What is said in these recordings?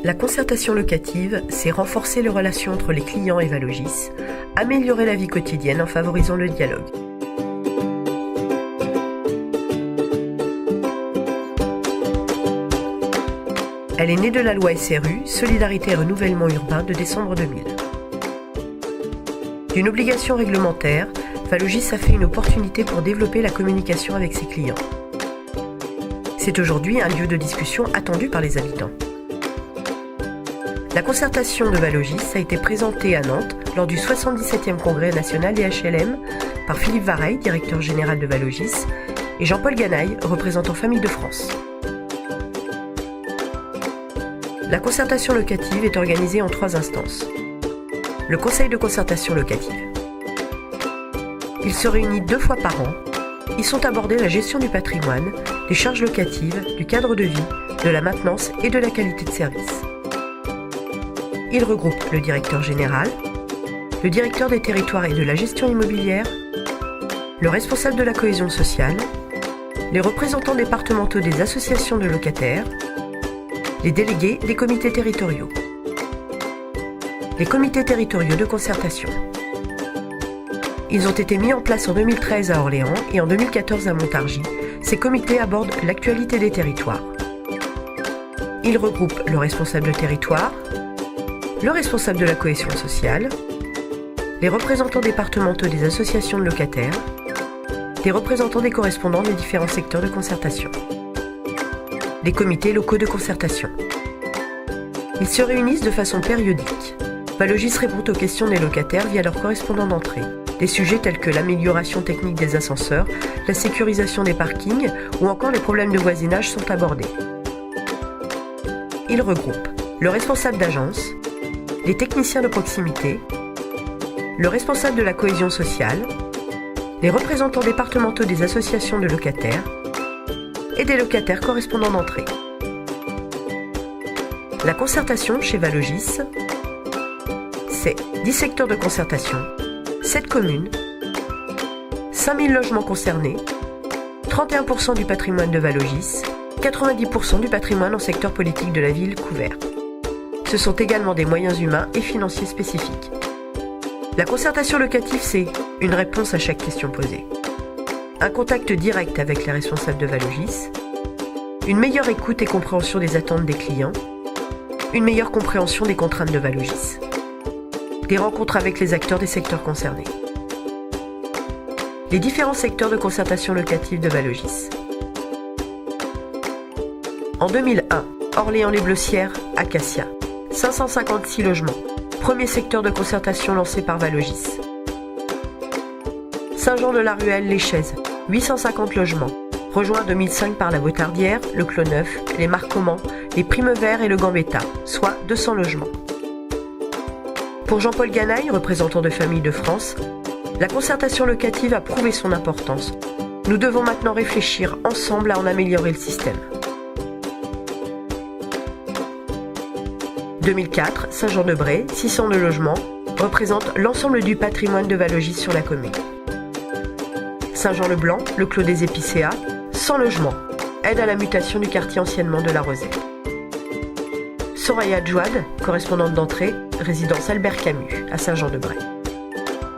La concertation locative, c'est renforcer les relations entre les clients et Valogis, améliorer la vie quotidienne en favorisant le dialogue. Elle est née de la loi SRU, Solidarité et Renouvellement Urbain de décembre 2000. D'une obligation réglementaire, Valogis a fait une opportunité pour développer la communication avec ses clients. C'est aujourd'hui un lieu de discussion attendu par les habitants. La concertation de Valogis a été présentée à Nantes lors du 77e congrès national des HLM par Philippe Vareille, directeur général de Valogis, et Jean-Paul Ganaille, représentant Famille de France. La concertation locative est organisée en 3 instances. Le Conseil de concertation locative. Il se réunit 2 fois par an. Y sont abordées la gestion du patrimoine, des charges locatives, du cadre de vie, de la maintenance et de la qualité de service. Il regroupe le directeur général, le directeur des territoires et de la gestion immobilière, le responsable de la cohésion sociale, les représentants départementaux des associations de locataires, les délégués des comités territoriaux. Les comités territoriaux de concertation. Ils ont été mis en place en 2013 à Orléans et en 2014 à Montargis. Ces comités abordent l'actualité des territoires. Ils regroupent le responsable de territoire, le responsable de la cohésion sociale, les représentants départementaux des associations de locataires, des représentants des correspondants des différents secteurs de concertation, les comités locaux de concertation. Ils se réunissent de façon périodique. Valogis répond aux questions des locataires via leurs correspondants d'entrée. Des sujets tels que l'amélioration technique des ascenseurs, la sécurisation des parkings ou encore les problèmes de voisinage sont abordés. Ils regroupent le responsable d'agence, les techniciens de proximité, le responsable de la cohésion sociale, les représentants départementaux des associations de locataires et des locataires correspondants d'entrée. La concertation chez Valogis, c'est 10 secteurs de concertation, 7 communes, 5000 logements concernés, 31% du patrimoine de Valogis, 90% du patrimoine en secteur politique de la ville couvert. Ce sont également des moyens humains et financiers spécifiques. La concertation locative, c'est une réponse à chaque question posée, un contact direct avec les responsables de Valogis, une meilleure écoute et compréhension des attentes des clients, une meilleure compréhension des contraintes de Valogis, des rencontres avec les acteurs des secteurs concernés. Les différents secteurs de concertation locative de Valogis. En 2001, Orléans-les-Bleussières, Acacia. 556 logements. Premier secteur de concertation lancé par Valogis. Saint-Jean-de-la-Ruelle, Les Chaises. 850 logements. Rejoint en 2005 par la Botardière, le Clos Neuf, les Marcommans, les Primevères et le Gambetta, soit 200 logements. Pour Jean-Paul Ganaille, représentant de Famille de France, la concertation locative a prouvé son importance. Nous devons maintenant réfléchir ensemble à en améliorer le système. 2004, Saint-Jean-de-Bray, 602 logements, représente l'ensemble du patrimoine de Valogis sur la commune. Saint-Jean-le-Blanc, le Clos des Épicéas, 100 logements, aide à la mutation du quartier anciennement de la Rosette. Soraya Djouad, correspondante d'entrée, résidence Albert Camus, à Saint-Jean-de-Bray.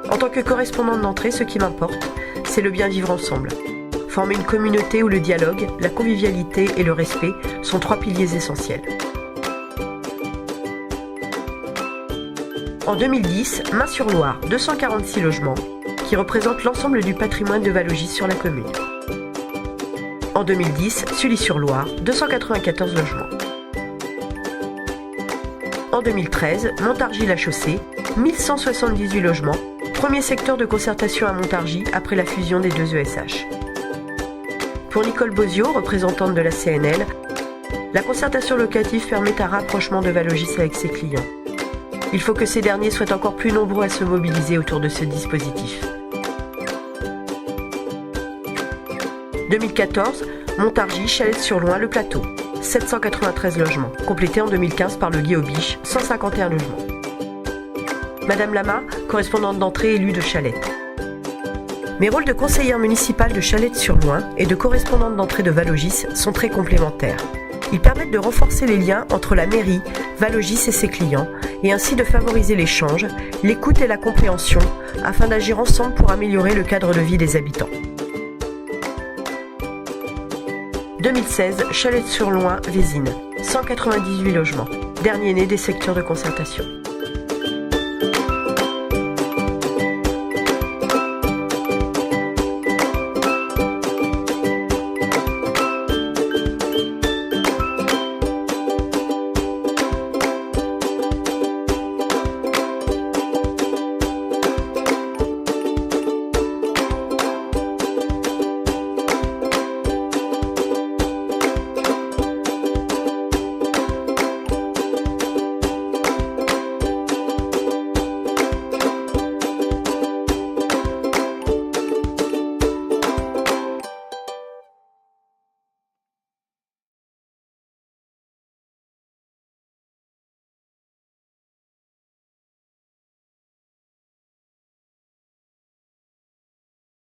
En tant que correspondante d'entrée, ce qui m'importe, c'est le bien vivre ensemble. Former une communauté où le dialogue, la convivialité et le respect sont 3 piliers essentiels. En 2010, Main-sur-Loire, 246 logements, qui représentent l'ensemble du patrimoine de Valogis sur la commune. En 2010, Sully-sur-Loire, 294 logements. En 2013, Montargis-la-Chaussée, 1178 logements, premier secteur de concertation à Montargis après la fusion des 2 ESH. Pour Nicole Bozio, représentante de la CNL, la concertation locative permet un rapprochement de Valogis avec ses clients. Il faut que ces derniers soient encore plus nombreux à se mobiliser autour de ce dispositif. 2014, Montargis, Chalette-sur-Loing, Le Plateau, 793 logements, complétés en 2015 par le Guéobiche, 151 logements. Madame Lama, correspondante d'entrée élue de Chalette. Mes rôles de conseillère municipale de Chalette-sur-Loing et de correspondante d'entrée de Valogis sont très complémentaires. Ils permettent de renforcer les liens entre la mairie, Valogis et ses clients, et ainsi de favoriser l'échange, l'écoute et la compréhension, afin d'agir ensemble pour améliorer le cadre de vie des habitants. 2016, Chalette-sur-Loing, Vézines, 198 logements, dernier né des secteurs de concertation.